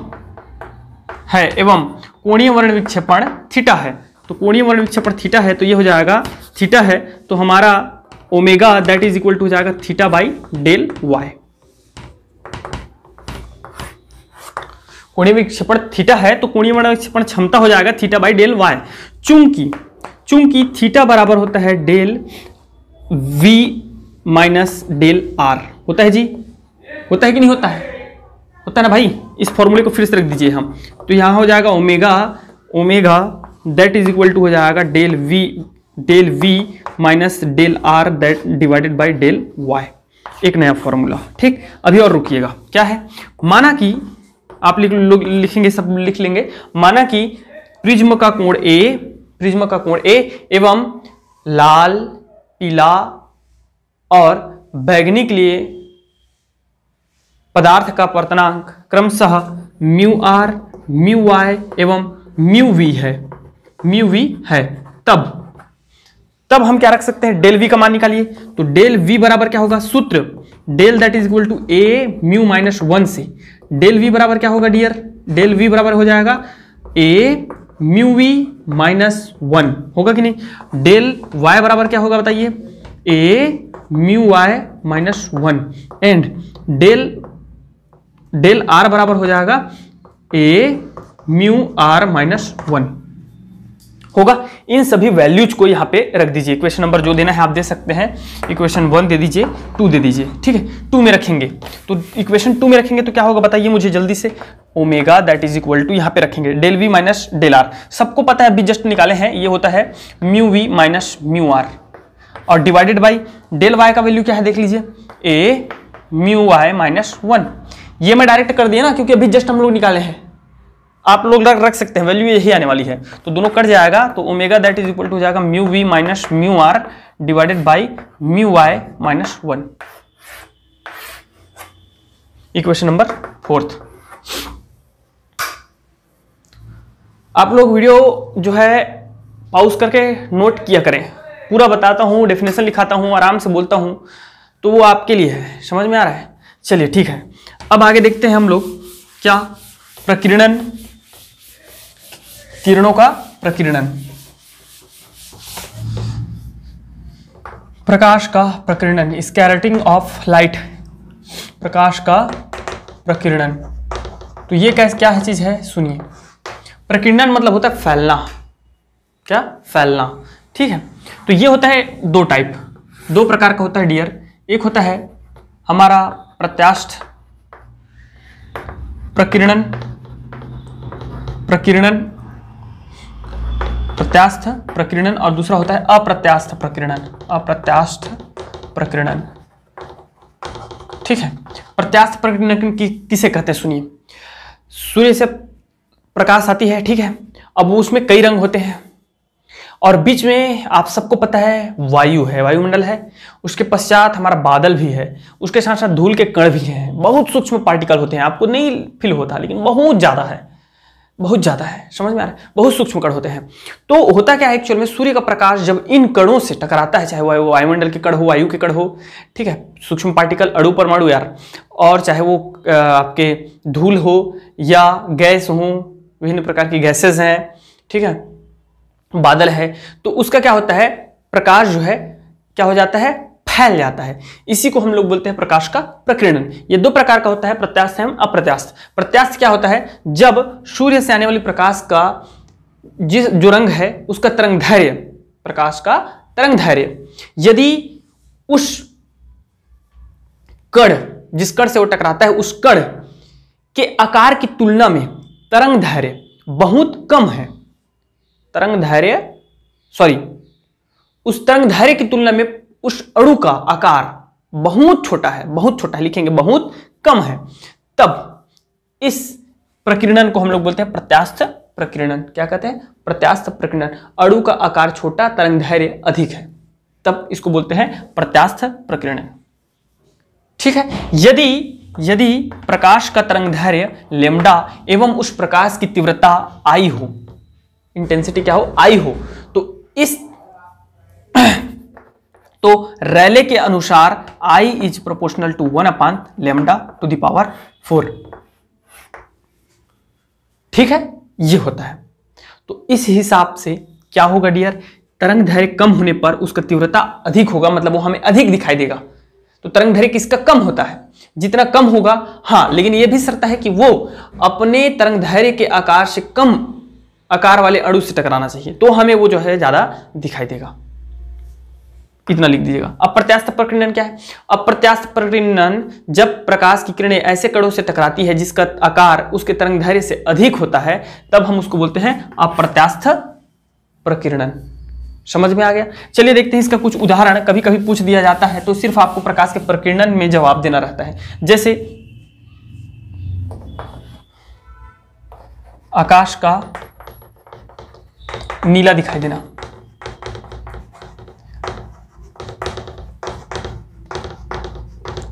कोणीय वर्ण विक्षेपण थीटा है। तो कोणीय वर्ण विक्षेपण थीटा है तो ये हो जाएगा थीटा है तो हमारा omega that is equal to हो जाएगा थीटा बाई डेल वाई। कोणीय विक्षेपण थीटा है तो कोणीय वर्ण विक्षेपण क्षमता हो जाएगा थीटा बाई डेल वाई। चूंकि थीटा बराबर होता है del V minus del R, होता है जी, होता है कि नहीं होता है? होता है ना भाई। इस फॉर्मूले को फिर से रख दीजिए हम, तो यहाँ हो जाएगा omega that is equal to हो जाएगा del V minus del R that divided by del Y, एक नया फॉर्मूला। ठीक, अभी और रुकिएगा। क्या है? माना कि आप लिखेंगे, सब लिख लेंगे। माना कि प्रिज्म का कोण ए एवं लाल, पीला और बैंगनी के लिए पदार्थ का पर्तनांक क्रमशः म्यू आर, म्यू वाई एवं म्यू वी है। तब हम क्या रख सकते हैं? डेल वी का मान निकालिए। तो डेल वी बराबर क्या होगा? सूत्र del that is equal to A mu minus 1 से डेल वी बराबर क्या होगा डियर? डेल वी बराबर हो जाएगा ए म्यू वी माइनस 1, होगा कि नहीं? डेल वाई बराबर क्या होगा बताइए? A mu Y minus 1 and del R बराबर हो जाएगा ए म्यू आर माइनस 1 होगा। इन सभी वैल्यूज को यहाँ पे रख दीजिए। इक्वेशन नंबर जो देना है आप दे सकते हैं। इक्वेशन 1 दे दीजिए, 2 दे दीजिए। ठीक है, 2 में रखेंगे तो इक्वेशन 2 में रखेंगे तो क्या होगा बताइए मुझे जल्दी से? Omega that is equal to यहाँ पे रखेंगे del V minus del R, सबको पता है, अभी जस्ट निकाले हैं। ये होता है mu V minus mu R और डिवाइडेड बाई डेल वाई का वैल्यू क्या है देख लीजिए, ए म्यू वाई माइनस 1। ये मैं डायरेक्ट कर दिया ना, क्योंकि अभी जस्ट हम लोग निकाले हैं। आप लोग रख सकते हैं, वैल्यू यही आने वाली है, तो दोनों कट जाएगा। तो omega that is equal to हो जाएगा mu V minus mu R divided by mu Y minus 1। Equation number 4। आप लोग वीडियो जो है पॉज करके नोट किया करें। पूरा बताता हूं, डेफिनेशन लिखाता हूं, आराम से बोलता हूं, तो वो आपके लिए है। समझ में आ रहा है? चलिए ठीक है, अब आगे देखते हैं हम लोग क्या प्रकीर्णन, किरणों का प्रकीर्णन, प्रकाश का प्रकीर्णन, स्कैटरिंग ऑफ लाइट, प्रकाश का प्रकीर्णन। तो ये क्या है चीज है? सुनिए, प्रकीर्णन मतलब होता है फैलना। क्या? फैलना। ठीक है, तो ये होता है दो प्रकार का होता है डियर। एक होता है हमारा प्रत्यास्थ प्रकीर्णन, प्रत्यास्थ प्रकीर्णन, और दूसरा होता है अप्रत्यास्थ प्रकीर्णन। ठीक है, प्रत्यास्थ प्रकीर्णन किसे कहते हैं? सुनिए, सूर्य से प्रकाश आती है, ठीक है, अब वो उसमें कई रंग होते हैं और बीच में आप सबको पता है वायु है, वायुमंडल है, उसके पश्चात हमारा बादल भी है, उसके साथ साथ धूल के कण भी हैं, बहुत सूक्ष्म पार्टिकल होते हैं, आपको नहीं फील होता लेकिन बहुत ज़्यादा है, समझ में आ रहा है? बहुत सूक्ष्म कण होते हैं। तो होता क्या है एक्चुअल में, सूर्य का प्रकाश जब इन कणों से टकराता है, चाहे वो वायुमंडल के कण हो, वायु के कण हो, ठीक है, सूक्ष्म पार्टिकल, अणु परमाणु यार, और चाहे वो आपके धूल हो या गैस हो, विभिन्न प्रकार की गैसेज हैं, ठीक है, बादल है, तो उसका क्या होता है, प्रकाश जो है क्या हो जाता है, फैल जाता है। इसी को हम लोग बोलते हैं प्रकाश का प्रकीर्णन। ये दो प्रकार का होता है, प्रत्यास्थ एवं अप्रत्यास्थ। प्रत्यास्थ क्या होता है, जब सूर्य से आने वाली प्रकाश का जो रंग है उसका तरंगदैर्घ्य, प्रकाश का तरंगदैर्घ्य, यदि उस कण, जिस कण से वो टकराता है, उस कण के आकार की तुलना में तरंगदैर्घ्य बहुत कम है, उस तरंगदैर्घ्य की तुलना में उस अणु का आकार बहुत छोटा है, लिखेंगे बहुत कम है, तब इस प्रकीर्णन को हम लोग बोलते हैं प्रत्यास्थ प्रकीर्णन। क्या कहते हैं? प्रत्यास्थ प्रकीर्णन। अणु का आकार छोटा, तरंगदैर्घ्य अधिक है, तब इसको बोलते हैं प्रत्यास्थ प्रकीर्णन। ठीक है, यदि प्रकाश का तरंगदैर्घ्य लैम्डा एवं उस प्रकाश की तीव्रता आई हो, इंटेंसिटी क्या हो, आई हो, तो रैले के अनुसार I इज प्रोपोर्शनल टू 1/λ⁴। ठीक है, ये होता है। तो इस हिसाब से क्या होगा डियर, तरंग दैर्घ्य कम होने पर उसका तीव्रता अधिक होगा, मतलब वो हमें अधिक दिखाई देगा। तो तरंग दैर्घ्य किसका कम होता है, जितना कम होगा, हाँ, लेकिन यह भी शर्त है कि वो अपने तरंग दैर्घ्य के आकार से कम आकार वाले अणु से टकराना चाहिए, तो हमें वो जो है ज्यादा दिखाई देगा। कितना लिख दीजिएगा। अप्रत्यास्थ प्रकीर्णन क्या है? अप्रत्यास्थ प्रकीर्णन जब प्रकाश की किरणें ऐसे कणों से टकराती है जिसका आकार उसके तरंग दैर्घ्य से अधिक होता है, तब हम उसको बोलते हैं अप्रत्यास्थ प्रकीर्णन। समझ में आ गया? चलिए देखते हैं इसका कुछ उदाहरण। कभी कभी पूछ दिया जाता है तो सिर्फ आपको प्रकाश के प्रकीर्णन में जवाब देना रहता है। जैसे आकाश का नीला दिखाई देना,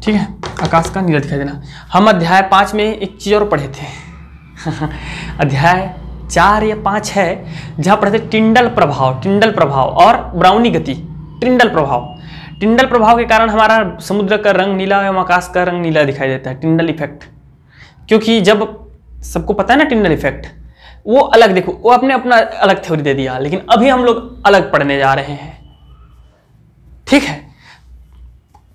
ठीक है, आकाश का नीला दिखाई देना। हम अध्याय 5 में एक चीज और पढ़े थे अध्याय 4 या 5 है, जहां पढ़े थे टिंडल प्रभाव और ब्राउनी गति। टिंडल प्रभाव के कारण हमारा समुद्र का रंग नीला एवं आकाश का रंग नीला दिखाई देता है, टिंडल इफेक्ट। क्योंकि जब सबको पता है ना टिंडल इफेक्ट, वो अलग, देखो वो अपने अपना अलग थ्योरी दे दिया, लेकिन अभी हम लोग अलग पढ़ने जा रहे हैं, ठीक है।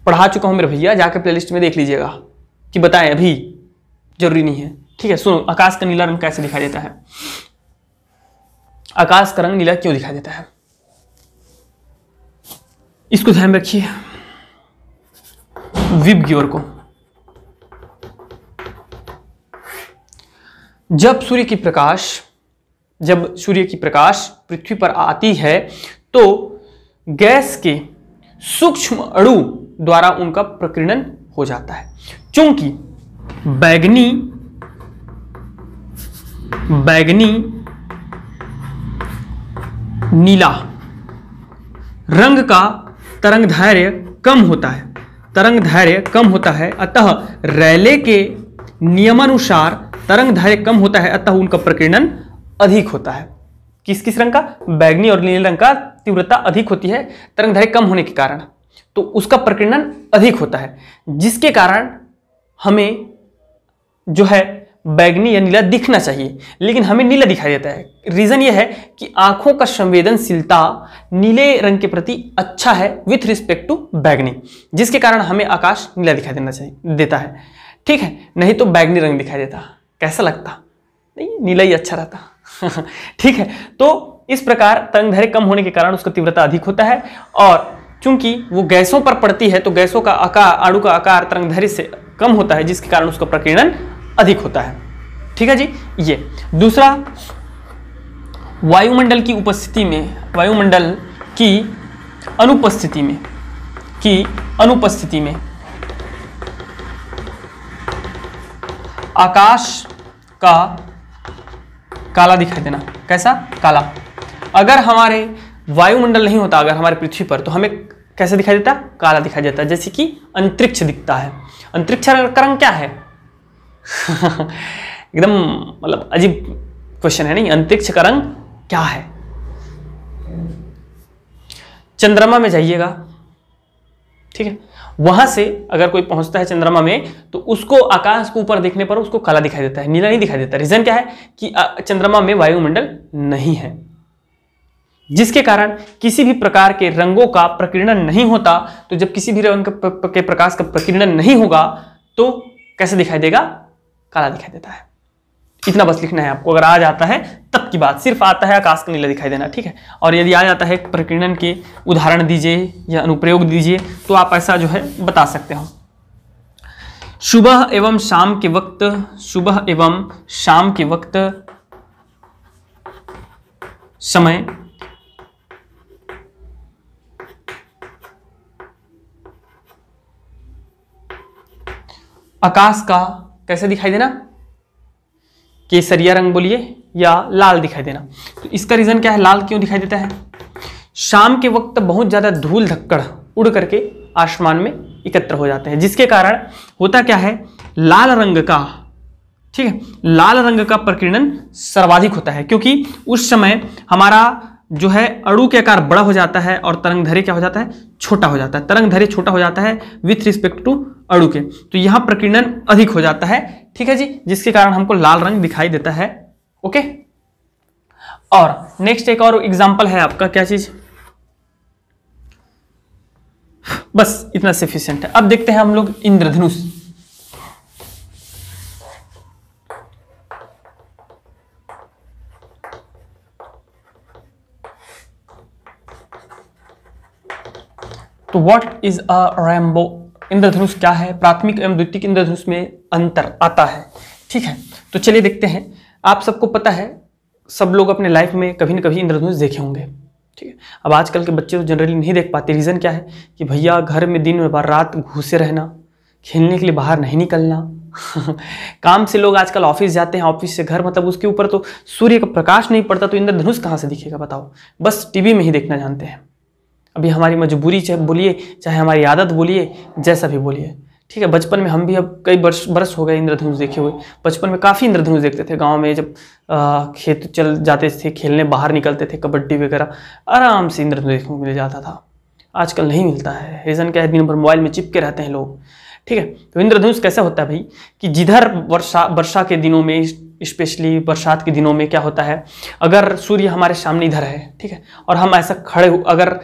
पढ़ा चुका हूं मेरे भैया, जाके प्लेलिस्ट में देख लीजिएगा कि बताएं, अभी जरूरी नहीं है, ठीक है। सुनो, आकाश का नीला रंग कैसे दिखाई देता है, आकाश का रंग नीला क्यों दिखाई देता है, इसको ध्यान रखिए। विब ग्योर को, जब सूर्य की प्रकाश पृथ्वी पर आती है तो गैस के सूक्ष्म अणु द्वारा उनका प्रकीर्णन हो जाता है। चूंकि बैगनी नीला रंग का तरंग दैर्घ्य कम होता है, अतः रैले के नियमानुसार तरंग दैर्घ्य कम होता है, अतः उनका प्रकीर्णन अधिक होता है। किस रंग का? बैगनी और नीले रंग का तीव्रता अधिक होती है तरंग दैर्घ्य कम होने के कारण, तो उसका प्रकीर्णन अधिक होता है, जिसके कारण हमें जो है बैगनी या नीला दिखना चाहिए, लेकिन हमें नीला दिखाई देता है। रीजन यह है कि आंखों का संवेदनशीलता नीले रंग के प्रति अच्छा है विथ रिस्पेक्ट टू बैगनी, जिसके कारण हमें आकाश नीला दिखाई देता है, ठीक है। नहीं तो बैगनी रंग दिखाई देता, कैसा लगता? नहीं, नीला ही अच्छा रहता ठीक है। तो इस प्रकार तरंग दैर्घ्य कम होने के कारण उसका तीव्रता अधिक होता है, और चूंकि वो गैसों पर पड़ती है तो गैसों का आकार, अणु का आकार तरंग दैर्घ्य से कम होता है, जिसके कारण उसका प्रकीर्णन अधिक होता है, ठीक है जी। ये दूसरा, वायुमंडल की अनुपस्थिति में आकाश का काला दिखाई देना। कैसा? काला। अगर हमारे वायुमंडल नहीं होता, अगर हमारे पृथ्वी पर, तो हमें कैसे दिखाई देता? काला दिखाई देता, जैसे कि अंतरिक्ष दिखता है। अंतरिक्ष का रंग क्या है एकदम मतलब अजीब क्वेश्चन है नहीं, अंतरिक्ष का रंग क्या है? चंद्रमा में जाइएगा, ठीक है, वहां से अगर कोई पहुंचता है चंद्रमा में तो उसको आकाश को ऊपर देखने पर उसको काला दिखाई देता है, नीला नहीं दिखाई देता। रीजन क्या है कि चंद्रमा में वायुमंडल नहीं है, जिसके कारण किसी भी प्रकार के रंगों का प्रकीर्णन नहीं होता। तो जब किसी भी रंग के प्रकाश का प्रकीर्णन नहीं होगा तो कैसे दिखाई देगा? काला दिखाई देता है। इतना बस लिखना है आपको। अगर आ जाता है तब की बात, सिर्फ आता है आकाश का नीला दिखाई देना, ठीक है। और यदि आ जाता है प्रकीर्णन के उदाहरण दीजिए या अनुप्रयोग दीजिए तो आप ऐसा जो है बता सकते हो। सुबह एवं शाम के वक्त समय आकाश का कैसे दिखाई देना? केसरिया रंग बोलिए या लाल दिखाई देना। तो इसका रीजन क्या है, लाल क्यों दिखाई देता है? शाम के वक्त बहुत ज्यादा धूल धक्कड़ उड़ करके आसमान में एकत्र हो जाते हैं, जिसके कारण होता क्या है, लाल रंग का, ठीक है, लाल रंग का प्रकीर्णन सर्वाधिक होता है, क्योंकि उस समय हमारा जो है अणु के आकार बड़ा हो जाता है और तरंग दैर्घ्य क्या हो जाता है, छोटा हो जाता है। तरंग दैर्घ्य छोटा हो जाता है विथ रिस्पेक्ट टू अणु के, तो यहां प्रकीर्णन अधिक हो जाता है, ठीक है जी, जिसके कारण हमको लाल रंग दिखाई देता है। ओके, और नेक्स्ट एक और एग्जांपल है आपका, क्या चीज, बस इतना सफिशिएंट है। अब देखते हैं हम लोग इंद्रधनुष। तो व्हाट इज अ रेनबो, इंद्रधनुष क्या है, प्राथमिक एवं द्वितीयक इंद्रधनुष में अंतर आता है। ठीक है, तो चलिए देखते हैं। आप सबको पता है, सब लोग अपने लाइफ में कभी न कभी इंद्रधनुष देखे होंगे। ठीक है, अब आजकल के बच्चे तो जनरली नहीं देख पाते। रीज़न क्या है कि भैया घर में दिन में रात घुसे रहना, खेलने के लिए बाहर नहीं निकलना काम से लोग आजकल ऑफिस जाते हैं, ऑफिस से घर, मतलब उसके ऊपर तो सूर्य का प्रकाश नहीं पड़ता, तो इंद्रधनुष कहाँ से दिखेगा बताओ। बस टीवी में ही देखना जानते हैं। अभी हमारी मजबूरी चाहे बोलिए, चाहे हमारी आदत बोलिए, जैसा भी बोलिए। ठीक है, बचपन में हम भी, अब कई बरस हो गए इंद्रधनुष देखे हुए। बचपन में काफ़ी इंद्रधनुष देखते थे गांव में, जब खेत चल जाते थे खेलने, बाहर निकलते थे, कबड्डी वगैरह, आराम से इंद्रधनुष देखने को मिल जाता था। आजकल नहीं मिलता है। रीज़न क्या है, दिन भर मोबाइल में चिपके रहते हैं लोग। ठीक है, तो इंद्रधनुष कैसा होता है भाई कि जिधर वर्षा के दिनों में, स्पेशली बरसात के दिनों में क्या होता है, अगर सूर्य हमारे सामने इधर है, ठीक है, और हम ऐसा खड़े, अगर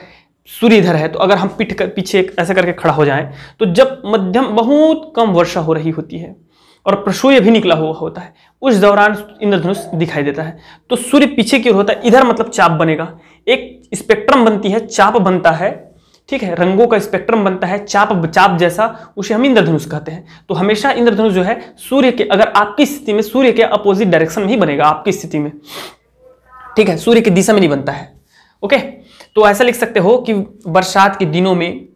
सूर्य इधर है तो अगर हम पीछे ऐसा करके खड़ा हो जाएं, तो जब मध्यम बहुत कम वर्षा हो रही होती है और सूर्य भी निकला हुआ होता है, उस दौरान इंद्रधनुष दिखाई देता है। तो सूर्य पीछे की ओर होता है, इधर मतलब चाप बनेगा, एक स्पेक्ट्रम बनती है, चाप बनता है। ठीक है, रंगों का स्पेक्ट्रम बनता है, चाप जैसा, उसे हम इंद्रधनुष कहते हैं। तो हमेशा इंद्रधनुष जो है सूर्य के, अगर आपकी स्थिति में में सूर्य के अपोजिट डायरेक्शन में ही बनेगा आपकी स्थिति में। ठीक है, सूर्य की दिशा में नहीं बनता है। ओके, तो ऐसा लिख सकते हो कि बरसात के दिनों में,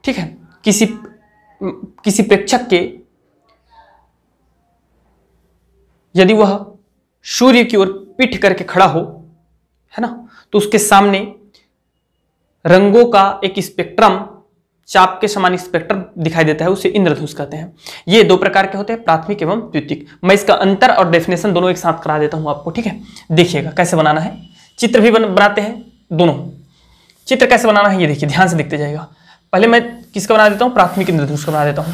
ठीक है, किसी प्रेक्षक के यदि वह सूर्य की ओर पीठ करके खड़ा हो, है ना, तो उसके सामने रंगों का एक स्पेक्ट्रम, चाप के समान स्पेक्ट्रम दिखाई देता है, उसे इंद्रधनुष कहते हैं। ये दो प्रकार के होते हैं, प्राथमिक एवं द्वितीयक। मैं इसका अंतर और डेफिनेशन दोनों एक साथ करा देता हूं आपको। ठीक है, देखिएगा कैसे बनाना है। चित्र भी बनाते हैं दोनों। चित्र कैसे बनाना है ये देखिए, ध्यान से देखते जाइएगा। पहले मैं किसका बना देता हूं, प्राथमिक इंद्रधनुष का बना देता हूं।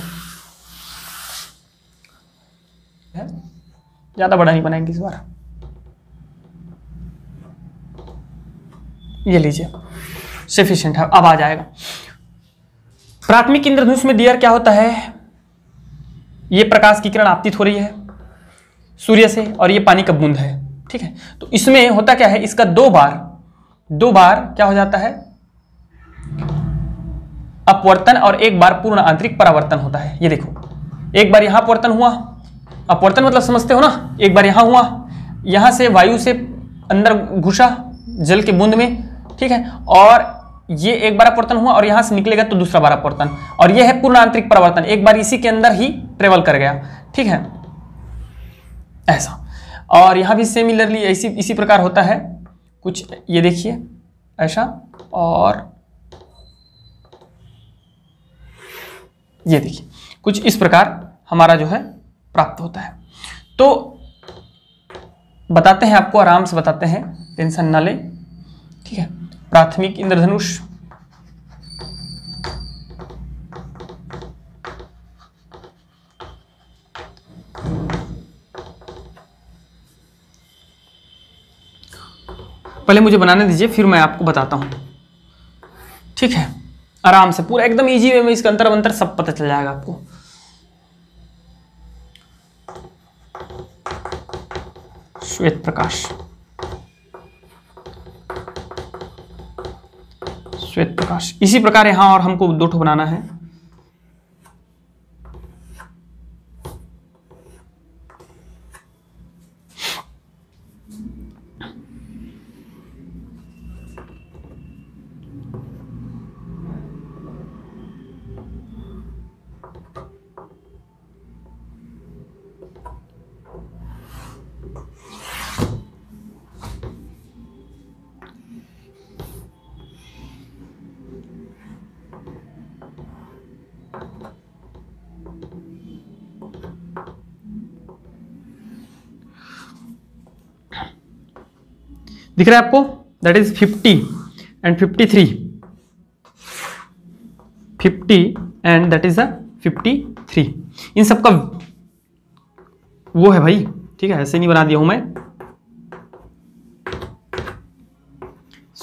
ज्यादा बड़ा नहीं बनाएंगे इस बार। ये लीजिए, सफिशिएंट है, अब आ जाएगा। प्राथमिक इंद्रधनुष में डियर क्या होता है, ये प्रकाश की किरण आपतित हो रही है सूर्य से और ये पानी का बूंद है। ठीक है, तो इसमें होता क्या है, इसका दो बार क्या हो जाता है, अपवर्तन और एक बार पूर्ण आंतरिक परावर्तन होता है। ये देखो, एक बार यहां अपवर्तन हुआ, अपवर्तन मतलब समझते हो ना, एक बार यहां हुआ, यहां से वायु से अंदर घुसा जल के बूंद में, ठीक है, और ये एक बार अपवर्तन हुआ और यहां से निकलेगा तो दूसरा बार अपवर्तन, और ये है पूर्ण आंतरिक परावर्तन, एक बार इसी के अंदर ही ट्रेवल कर गया। ठीक है, ऐसा। और यहां भी सिमिलरली इसी प्रकार होता है कुछ, ये देखिए ऐसा, और ये देखिए कुछ इस प्रकार हमारा जो है प्राप्त होता है। तो बताते हैं आपको, आराम से बताते हैं, टेंशन ना लें। ठीक है, प्राथमिक इंद्रधनुष, पहले मुझे बनाने दीजिए फिर मैं आपको बताता हूं। ठीक है, आराम से पूरा एकदम इजी वे में इसका अंतर अंतर सब पता चल जाएगा आपको। श्वेत प्रकाश, श्वेत प्रकाश इसी प्रकार यहां, और हमको दो ठो बनाना है। दिख रहा है आपको, that is 50 and 53, 50 and that is 53, इन सबका वो है भाई। ठीक है, ऐसे नहीं बना दिया हूं मैं,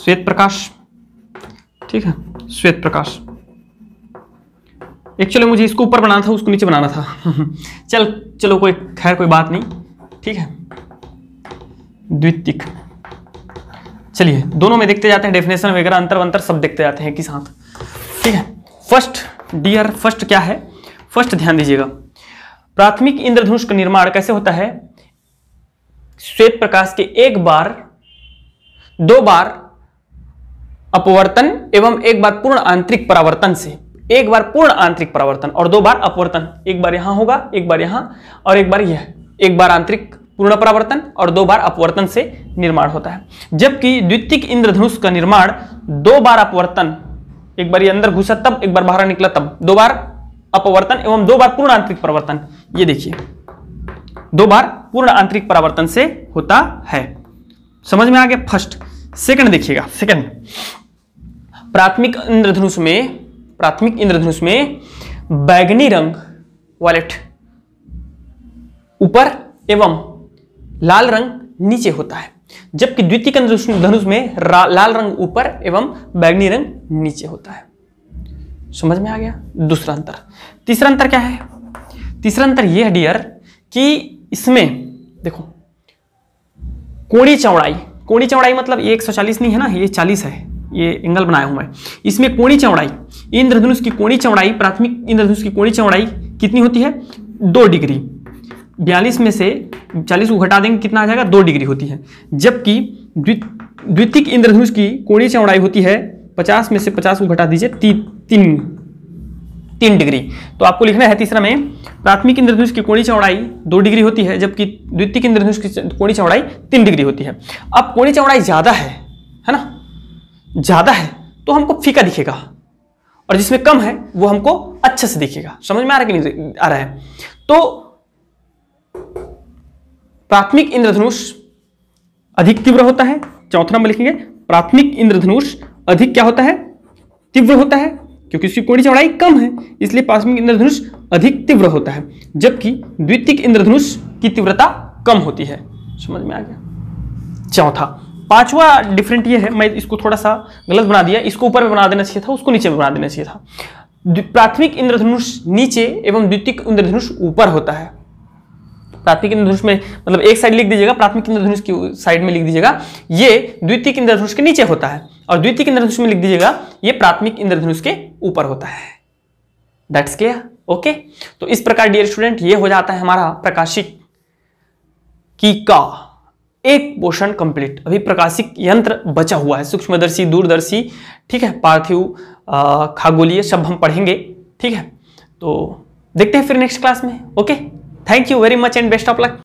श्वेत प्रकाश, ठीक है, श्वेत प्रकाश। एक्चुअली मुझे इसको ऊपर बनाना था, उसको नीचे बनाना था। चलो कोई खैर कोई बात नहीं, ठीक है। द्वितीयक, चलिए दोनों में देखते जाते हैं, डेफिनेशन वगैरह अंतर सब देखते जाते हैं कि साथ, ठीक है। फर्स्ट क्या है, फर्स्ट ध्यान दीजिएगा, प्राथमिक इंद्रधनुष का निर्माण कैसे होता है? श्वेत प्रकाश के एक बार, दो बार अपवर्तन एवं एक बार पूर्ण आंतरिक परावर्तन से, एक बार पूर्ण आंतरिक परावर्तन और दो बार अपवर्तन, एक बार यहां होगा, एक बार यहां और एक बार यह, एक बार आंतरिक पूर्ण परावर्तन और दो बार अपवर्तन से निर्माण होता है। जबकि द्वितीयक इंद्रधनुष का निर्माण दो बार अपवर्तन, एक बार ये अंदर घुसा तब, एक बार बाहर निकला तब, दो बार अपवर्तन एवं दो बार पूर्ण आंतरिक परावर्तन, ये देखिए दो बार पूर्ण आंतरिक परावर्तन से होता है। समझ में आ गया फर्स्ट। सेकंड देखिएगा, सेकंड, प्राथमिक इंद्रधनुष में बैगनी रंग वायलेट ऊपर एवं लाल रंग नीचे होता है, जबकि द्वितीयक इंद्रधनुष में लाल रंग ऊपर एवं बैगनी रंग नीचे होता है। समझ में आ गया दूसरा अंतर। तीसरा अंतर क्या है? तीसरा अंतर यह है डियर कि इसमें देखो कोणीय चौड़ाई मतलब ये 140 नहीं है ना, ये 40 है, ये एंगल बनाया हूं मैं। इसमें कोणीय चौड़ाई, इंद्रधनुष की कोणीय चौड़ाई, प्राथमिक इंद्रधनुष की कोणीय चौड़ाई कितनी होती है? 2 डिग्री। 42 में से 40 को घटा देंगे, कितना आ जाएगा? 2 डिग्री होती है। जबकि द्वितीयक इंद्रधनुष की कोणीय चौड़ाई होती है 50 में से 50 को घटा दीजिए 3 डिग्री। तो आपको लिखना है तीसरा में, प्राथमिक इंद्रधनुष की कोणीय चौड़ाई 2 डिग्री होती है, जबकि द्वितीयक इंद्रधनुष की कोणीय चौड़ाई 3 डिग्री होती है। अब कोणीय चौड़ाई ज्यादा है ना, ज्यादा है तो हमको फीका दिखेगा, और जिसमें कम है वो हमको अच्छे से दिखेगा। समझ में आ रहा है कि नहीं आ रहा है? तो प्राथमिक इंद्रधनुष अधिक तीव्र होता है। चौथा नंबर लिखेंगे, प्राथमिक इंद्रधनुष अधिक क्या होता है? तीव्र होता है, क्योंकि इसकी कोणीय चौड़ाई कम है, इसलिए प्राथमिक इंद्रधनुष अधिक तीव्र होता है, जबकि द्वितीयक इंद्रधनुष की तीव्रता कम होती है। समझ में आ गया? चौथा। पांचवा डिफरेंट ये है, मैं इसको थोड़ा सा गलत बना दिया, इसको ऊपर में बना देना चाहिए था, उसको नीचे में बना देना चाहिए था। प्राथमिक इंद्रधनुष नीचे एवं द्वितीयक इंद्रधनुष ऊपर होता है। प्राथमिक इंद्रधनुष में मतलब एक साइड लिख दीजिएगा, प्राथमिक इंद्रधनुष की साइड में लिख दीजिएगा ये द्वितीयक इंद्रधनुष के नीचे होता है, और द्वितीयक इंद्रधनुष में लिख दीजिएगा ये प्राथमिक इंद्रधनुष के ऊपर होता है। That's clear? ओके। तो इस प्रकार डियर स्टूडेंट ये हो जाता है हमारा प्रकाशिक की का एक पोर्शन कंप्लीट। अभी प्रकाशिक यंत्र बचा हुआ है, सूक्ष्मदर्शी, दूरदर्शी, ठीक है, पार्थिव, खगोलीय सब हम पढ़ेंगे, ठीक है। तो देखते हैं फिर नेक्स्ट क्लास में। Okay, thank you very much and best of luck.